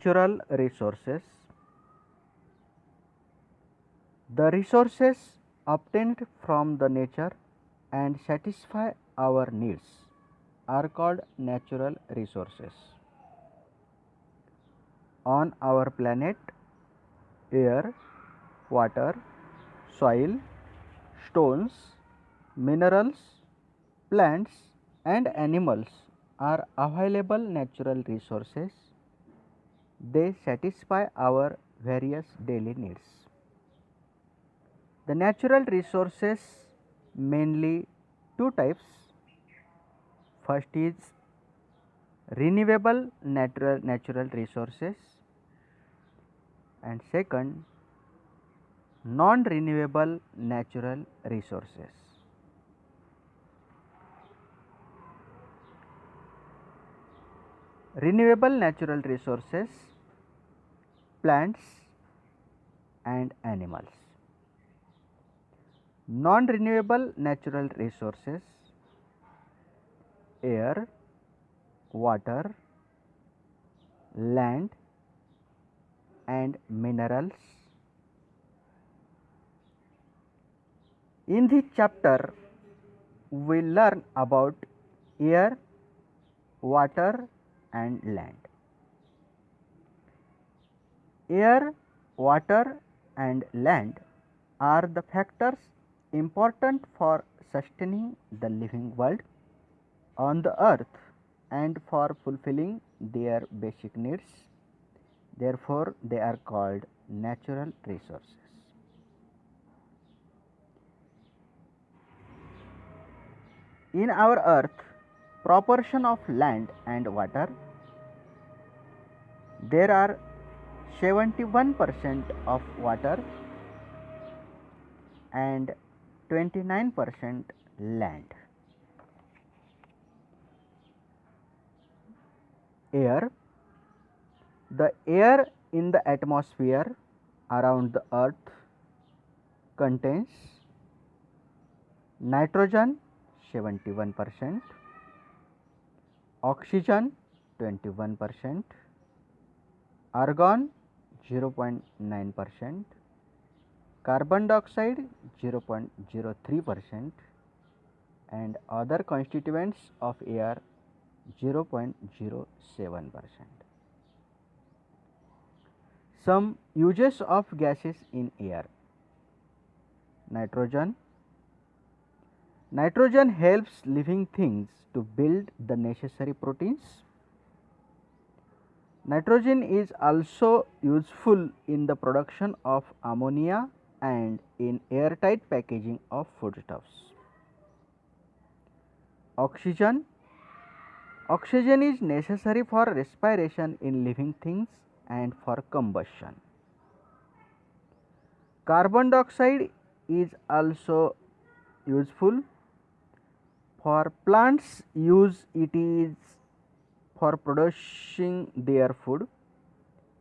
Natural resources. The resources obtained from the nature and satisfy our needs are called natural resources. On our planet, air, water, soil, stones, minerals, plants and animals are available natural resources. They satisfy our various daily needs. The natural resources mainly two types. First is renewable natural resources and second non renewable natural resources. Renewable natural resources, plants and animals. Non renewable natural resources, air, water, land and minerals. In this chapter, we learn about air, water and land. Air, water and land are the factors important for sustaining the living world on the earth and for fulfilling their basic needs. Therefore, they are called natural resources. In our earth, proportion of land and water, there are 71% of water and 29% land. Air. The air in the atmosphere around the earth contains nitrogen 71%, oxygen 21%, argon 0.9%, carbon dioxide 0.03% and other constituents of air 0.07%. Some uses of gases in air. Nitrogen. Nitrogen helps living things to build the necessary proteins. Nitrogen is also useful in the production of ammonia and in airtight packaging of foodstuffs. Oxygen. Oxygen is necessary for respiration in living things and for combustion. Carbon dioxide is also useful for plants use. It is for producing their food,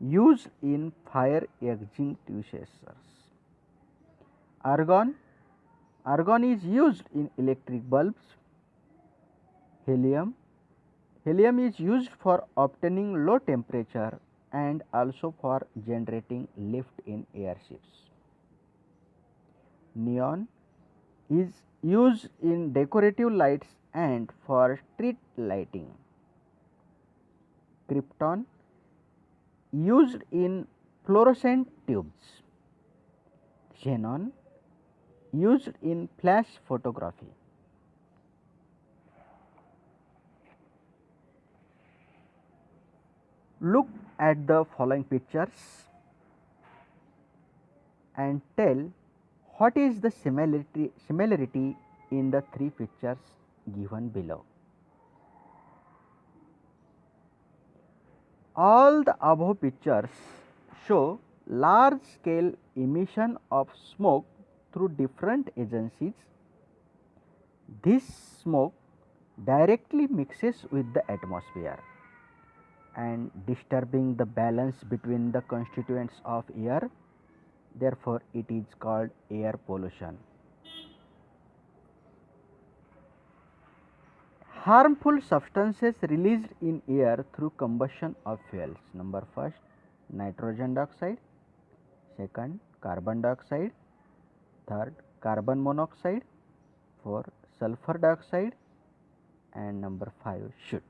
used in fire extinguishers. Argon. Argon is used in electric bulbs. Helium. Helium is used for obtaining low temperature and also for generating lift in airships. Neon is used in decorative lights and for street lighting. Krypton used in fluorescent tubes. Xenon used in flash photography. Look at the following pictures and tell what is the similarity in the three pictures given below. All the above pictures show large scale emission of smoke through different agencies. This smoke directly mixes with the atmosphere and disturbing the balance between the constituents of air. Therefore, it is called air pollution. Harmful substances released in air through combustion of fuels. Number first, nitrogen dioxide, second carbon dioxide, third carbon monoxide, fourth sulfur dioxide, and number 5 soot.